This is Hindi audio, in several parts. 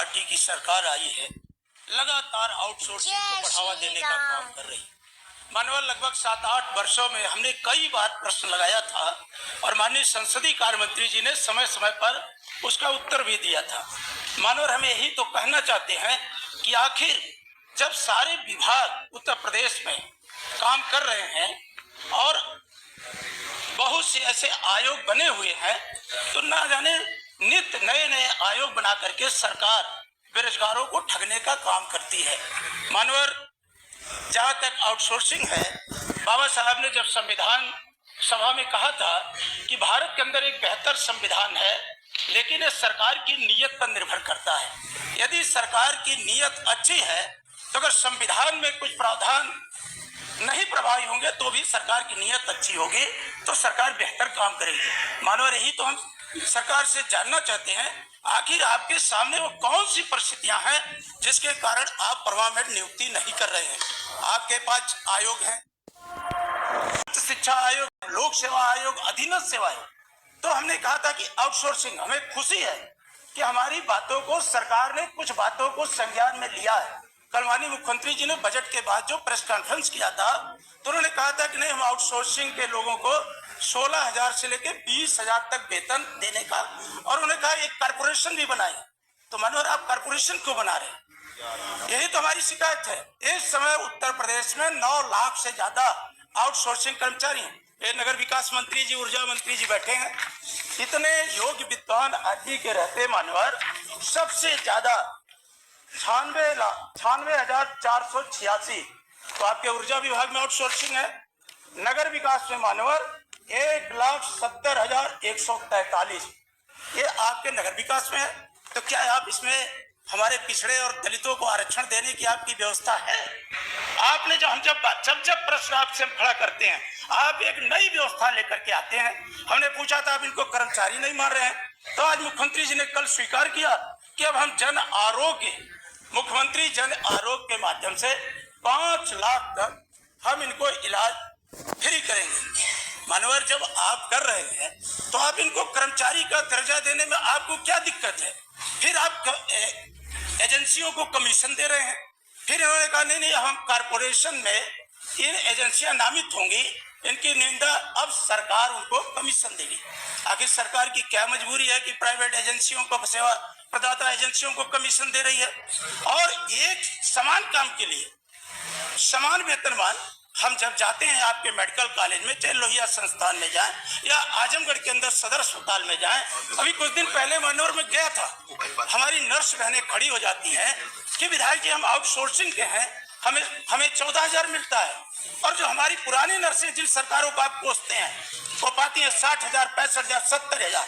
पार्टी की सरकार आई है, लगातार आउटसोर्सिंग को बढ़ावा देने का काम कर रही है। मानव लगभग 7-8 वर्षों में हमने कई बार प्रश्न लगाया था और माननीय संसदीय कार्य मंत्री जी ने समय समय पर उसका उत्तर भी दिया था। मानव हम यही तो कहना चाहते हैं कि आखिर जब सारे विभाग उत्तर प्रदेश में काम कर रहे हैं और बहुत से ऐसे आयोग बने हुए हैं, तो ना जाने नित्य नए नए आयोग बना करके सरकार बेरोजगारों को ठगने का काम करती है। मानवर जहाँ तक आउटसोर्सिंग है, बाबा साहब ने जब संविधान सभा में कहा था कि भारत के अंदर एक बेहतर संविधान है, लेकिन ये सरकार की नीयत पर निर्भर करता है। यदि सरकार की नीयत अच्छी है तो अगर संविधान में कुछ प्रावधान नहीं प्रभावी होंगे तो भी सरकार की नीयत अच्छी होगी तो सरकार बेहतर काम करेगी। मानव यही तो हम सरकार से जानना चाहते हैं, आखिर आपके सामने वो कौन सी परिस्थितियां हैं जिसके कारण आप परमानेंट नियुक्ति नहीं कर रहे हैं। आपके पास आयोग हैं, शिक्षा आयोग, लोक सेवा आयोग, अधीनस्थ सेवा आयोग। तो हमने कहा था कि आउटसोर्सिंग, हमें खुशी है कि हमारी बातों को सरकार ने कुछ बातों को संज्ञान में लिया है। कल माननीय मुख्यमंत्री जी ने बजट के बाद जो प्रेस कॉन्फ्रेंस किया था तो उन्होंने कहा था कि नहीं, हम आउटसोर्सिंग के लोगों को 16,000 से लेकर 20,000 तक वेतन देने का, और उन्होंने कहा एक कारपोरेशन भी बनाए। तो मनोहर, आप कारपोरेशन क्यों बना रहे हैं? यही तो हमारी शिकायत है। इस समय उत्तर प्रदेश में 9 लाख से ज्यादा आउटसोर्सिंग कर्मचारी हैं। ये नगर विकास मंत्री जी, ऊर्जा मंत्री जी बैठे हैं। इतने योग्य विद्वान आदमी के रहते मानवर सबसे ज्यादा 96,486 तो आपके ऊर्जा विभाग में आउटसोर्सिंग है। नगर विकास में मानवर 1,70,143 ये आपके नगर विकास में है। तो क्या आप इसमें हमारे पिछड़े और दलितों को आरक्षण देने की आपकी व्यवस्था है? आपने जब प्रश्न आपसे हम खड़ा करते हैं, आप एक नई व्यवस्था लेकर के आते हैं। हमने पूछा था आप इनको कर्मचारी नहीं मान रहे हैं, तो आज मुख्यमंत्री जी ने कल स्वीकार किया कि अब हम मुख्यमंत्री जन आरोग्य के माध्यम से 5 लाख तक हम इनको इलाज फ्री करेंगे। मानवर, जब आप कर रहे हैं तो आप इनको कर्मचारी का दर्जा देने में आपको क्या दिक्कत है? फिर आप एजेंसियों को कमीशन दे रहे हैं। फिर इन्होंने कहा नहीं, हम कारपोरेशन में इन एजेंसियां नामित होंगी, इनकी निंदा, अब सरकार उनको कमीशन देगी। आखिर सरकार की क्या मजबूरी है कि प्राइवेट एजेंसियों को, सेवा प्रदाता एजेंसियों को कमीशन दे रही है? और एक समान काम के लिए समान वेतनमान हम जब जाते हैं आपके मेडिकल कॉलेज में, चाहे लोहिया संस्थान में जाएं या आजमगढ़ के अंदर सदर अस्पताल में जाएं, अभी कुछ दिन पहले मनोर में गया था, हमारी नर्स बहनें खड़ी हो जाती हैं कि विधायक जी हम आउटसोर्सिंग के हैं, हमें 14,000 मिलता है, और जो हमारी पुरानी नर्सें जिन सरकारों को आप कोसते हैं वो पाती हैं 60,000, 65,000, 70,000।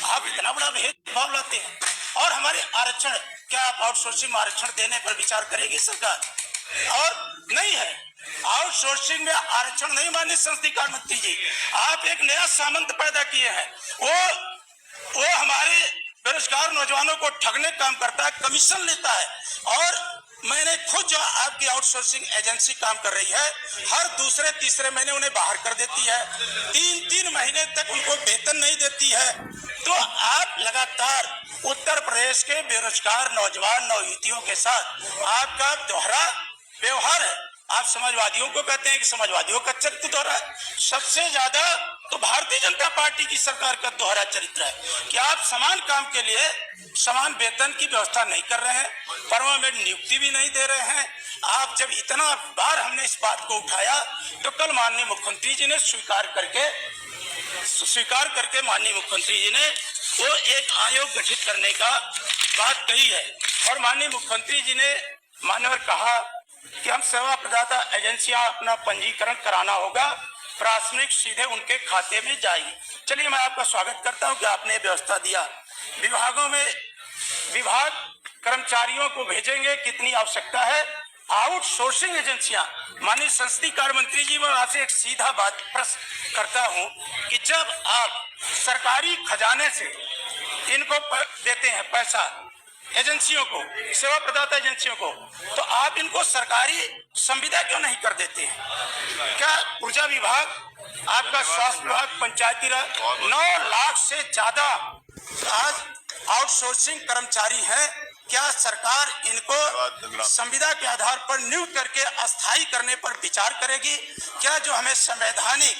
आप इतना बड़ा भेदभाव लाते हैं। और हमारे आरक्षण, क्या आप आउटसोर्सिंग में आरक्षण देने पर विचार करेगी सरकार? और नहीं है, आउटसोर्सिंग में आरक्षण नहीं। माननीय संसदीय कार्य मंत्री जी, आप एक नया सामंत पैदा किए हैं, वो हमारे बेरोजगार नौजवानों को ठगने काम करता है, कमीशन लेता है। और मैंने खुद, जो आपकी आउटसोर्सिंग एजेंसी काम कर रही है, हर दूसरे तीसरे महीने उन्हें बाहर कर देती है, 3-3 महीने तक उनको वेतन नहीं देती है। तो आप लगातार उत्तर प्रदेश के बेरोजगार नौजवान नवयुवतियों के साथ आपका दोहरा व्यवहार है। आप समाजवादियों को कहते हैं कि समाजवादियों का चरित्र दोहरा है। सबसे ज्यादा तो भारतीय जनता पार्टी की सरकार का दोहरा चरित्र है कि आप समान काम के लिए समान वेतन की व्यवस्था नहीं कर रहे हैं, परमानेंट नियुक्ति भी नहीं दे रहे हैं। आप जब इतना बार हमने इस बात को उठाया तो कल माननीय मुख्यमंत्री जी ने स्वीकार करके माननीय मुख्यमंत्री जी ने वो एक आयोग गठित करने का बात कही है। और माननीय मुख्यमंत्री जी ने मानवर कहा कि हम सेवा प्रदाता एजेंसियां अपना पंजीकरण कराना होगा, प्राथमिक सीधे उनके खाते में जाएगी। चलिए, मैं आपका स्वागत करता हूं कि आपने व्यवस्था दिया। विभागों में विभाग कर्मचारियों को भेजेंगे, कितनी आवश्यकता है? आउटसोर्सिंग एजेंसियां, माननीय संसदीय कार्य मंत्री जी, मैं आपसे एक सीधा बात प्रश्न करता हूं कि जब आप सरकारी खजाने से इनको देते हैं पैसा, एजेंसियों को, सेवा प्रदाता एजेंसियों को, तो आप इनको सरकारी संविदा क्यों नहीं कर देते हैं? क्या ऊर्जा विभाग, आपका स्वास्थ्य विभाग, पंचायती राज, 9 लाख से ज्यादा आज आउटसोर्सिंग कर्मचारी हैं। क्या सरकार इनको संविदा के आधार पर नियुक्त करके अस्थायी करने पर विचार करेगी? क्या जो हमें संवैधानिक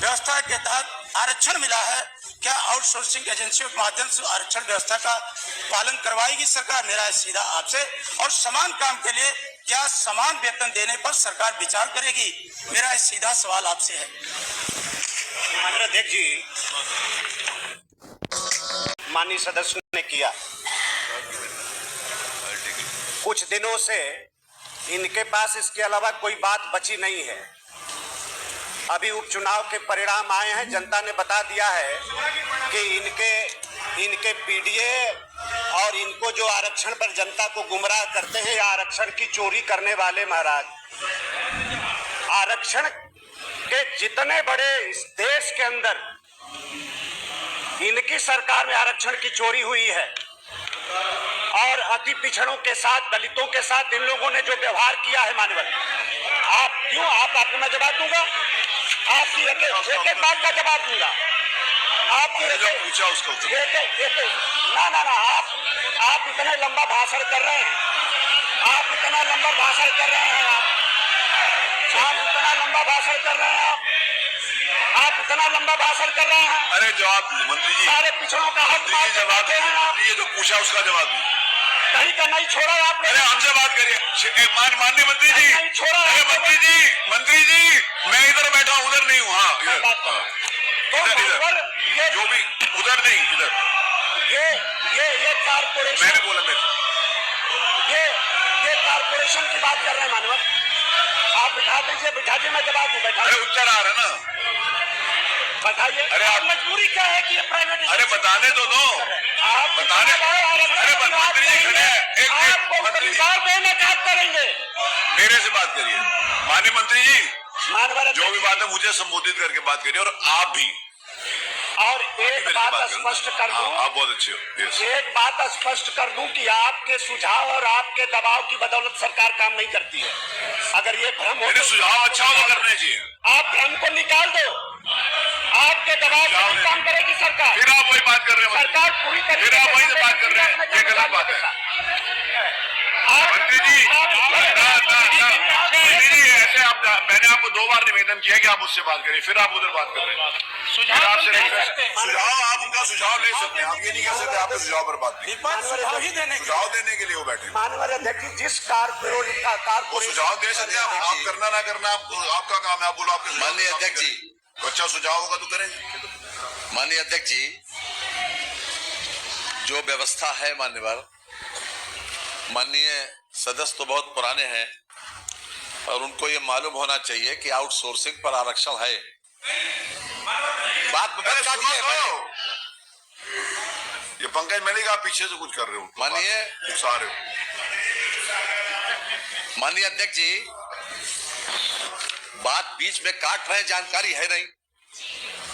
व्यवस्था के तहत आरक्षण मिला है, क्या आउटसोर्सिंग एजेंसियों के माध्यम से आरक्षण व्यवस्था का पालन करवाएगी सरकार? मेरा है सीधा आपसे। और समान काम के लिए क्या समान वेतन देने पर सरकार विचार करेगी? मेरा है सीधा सवाल आपसे है। माननीय अध्यक्ष जी, माननीय सदस्य ने किया, कुछ दिनों से इनके पास इसके अलावा कोई बात बची नहीं है। अभी उपचुनाव के परिणाम आए हैं, जनता ने बता दिया है कि इनके पीडीए और इनको जो आरक्षण पर जनता को गुमराह करते हैं, आरक्षण की चोरी करने वाले महाराज, आरक्षण के जितने बड़े इस देश के अंदर इनकी सरकार में आरक्षण की चोरी हुई है। और अति पिछड़ों के साथ, दलितों के साथ इन लोगों ने जो व्यवहार किया है, माननीय आपको मैं जवाब दूंगा, आपकी एक बात का जवाब दूंगा, आपकी पूछा उसको ना आप इतना लंबा भाषण कर रहे हैं, आप इतना लंबा भाषण कर रहे हैं, आप इतना लंबा भाषण कर रहे हैं, आप इतना लंबा भाषण कर रहे हैं। अरे जवाब मंत्री जी, सारे पिछड़ों का हक जवाब ये जो पूछा उसका जवाब दी, कहीं का नहीं छोड़ा आपने। अरे हमसे बात करिए माननीय मंत्री जी, नहीं छोड़ा। अरे मंत्री जी मैं इधर बैठा हूँ, उधर नहीं हूँ। हाँ इधर जो भी उधर नहीं, इधर ये कारपोरेशन, मैंने बोला ये कारपोरेशन की बात कर रहे हैं मानव। आप बिठा दीजिए मैं जवाब दूं। बैठा, अरे उत्तर आ रहा ना, बताइए। अरे आप मजबूरी क्या है कि ये प्राइवेट, अरे बताने तो दो, आप बताने। अरे मंत्री जी खड़े हैं, आपको परिवार देने का करेंगे। मेरे से बात करिए माननीय मंत्री जी, मानव जो भी बात है मुझे संबोधित करके बात करिए, और आप भी। और एक बात स्पष्ट कर दूं, आप बहुत अच्छे हो। एक बात स्पष्ट कर दूं कि आपके सुझाव और आपके दबाव की बदौलत सरकार काम नहीं करती है। अगर ये भ्रम हो, सुझाव अच्छा होगा करने चाहिए। आप भ्रम को निकाल दो, आपके दबाव से काम करेगी सरकार। फिर आप वही बात कर रहे हैं, सरकार पूरी तरीके फिर आप वही बात कर रहे हैं, ये गलत बात है मंत्री जी। ऐसे आप, मैंने आपको 2 बार निवेदन किया कि आप मुझसे बात करिए, फिर आप उधर बात कर रहे हैं। सुझाव आप उनका सुझाव ले सकते हैं, आप ये नहीं कह सकते आपके सुझाव पर बात नहीं। सुझाव देने के लिए वो बैठे। माननीय अध्यक्ष, जिस वो सुझाव दे सकते हैं, आप करना ना करना आपका काम है, आप बोलो आपके। माननीय अध्यक्ष जी, तो अच्छा सुझाव होगा तो करेंगे। माननीय अध्यक्ष जी, जो व्यवस्था है माननीय सदस्य तो बहुत पुराने हैं और उनको ये मालूम होना चाहिए कि आउटसोर्सिंग पर आरक्षण है। बात ये पंकज मैंने आप पीछे से कुछ कर रहे हो, माननीय अध्यक्ष जी, बात बीच में काट रहे हैं, जानकारी है नहीं,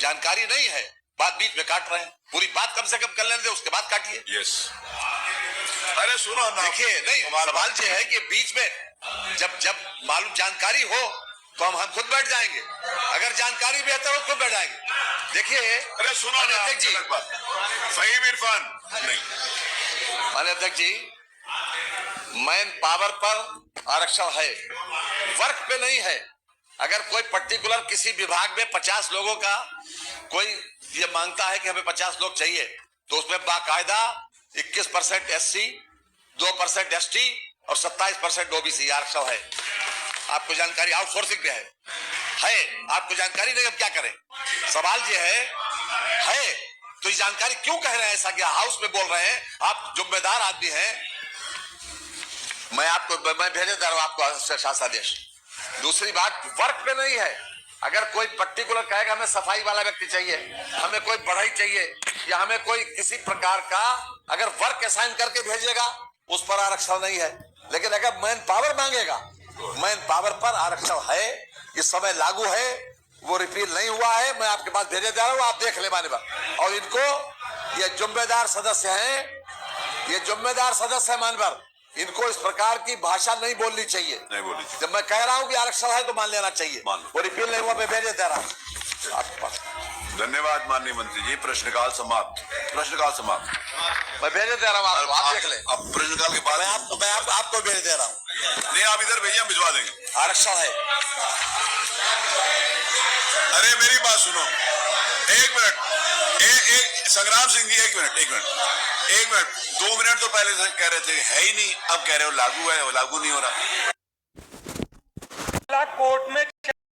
जानकारी नहीं है, बात बीच में काट रहे हैं। पूरी बात कम से कम कर लेने दे, उसके बाद काटिए। यस, अरे सुनो ना, देखिए नहीं, सवाल ये है कि बीच में जब मालूम जानकारी हो तो हम खुद बैठ जाएंगे, अगर जानकारी बेहतर हो खुद बैठ जाएंगे। देखिए, अरे सुनो ना अध्यक्ष जी, फहीम इरफान नहीं, माननीय अध्यक्ष जी, मैन पावर पर आरक्षण है, वर्क पे नहीं है। अगर कोई पर्टिकुलर किसी विभाग में 50 लोगों का कोई ये मांगता है कि हमें 50 लोग चाहिए, तो उसमें बाकायदा 21% SC, 2% ST और 27% OBC आरक्षण है। आपको जानकारी आउटसोर्सिंग पे है, आपको जानकारी नहीं, हम क्या करें? सवाल ये है तो ये जानकारी क्यों कह रहे हैं ऐसा? क्या हाउस में बोल रहे हैं? आप जिम्मेदार आदमी हैं, मैं भेजे दे रहा हूं आपको शासनादेश। दूसरी बात, वर्क पे नहीं है। अगर कोई पर्टिकुलर कहेगा हमें सफाई वाला व्यक्ति चाहिए, हमें कोई बढ़ई चाहिए, या हमें कोई किसी प्रकार का अगर वर्क असाइन करके भेजेगा, उस पर आरक्षण नहीं है। लेकिन अगर मैन पावर मांगेगा, मैन पावर पर आरक्षण है, इस समय लागू है, वो रिपील नहीं हुआ है। मैं आपके पास भेजे जा रहा हूँ, आप देख ले माने। और इनको ये जिम्मेदार सदस्य हैं, ये जिम्मेदार सदस्य है मानवर, इनको इस प्रकार की भाषा नहीं बोलनी चाहिए। नहीं बोलनी चाहिए। जब मैं कह रहा हूं कि आरक्षण है तो मान लेना चाहिए। वो रिपील नहीं हुआ, मैं भेजे दे रहा हूं आपके पास। धन्यवाद माननीय मंत्री जी। प्रश्नकाल समाप्त। प्रश्नकाल समाप्त। मैं भेजे दे रहा हूँ आपको, आप देख ले। अब प्रश्नकाल के बाद मैं आपको भेज दे रहा हूँ। नहीं, आप इधर भेजिए, हम भिजवा देंगे। आरक्षण है। अरे मेरी बात सुनो, एक मिनट। संग्राम सिंह जी, एक मिनट। 2 मिनट तो पहले से कह रहे थे है ही नहीं, अब कह रहे हो लागू है, वो लागू नहीं हो रहा। कोर्ट में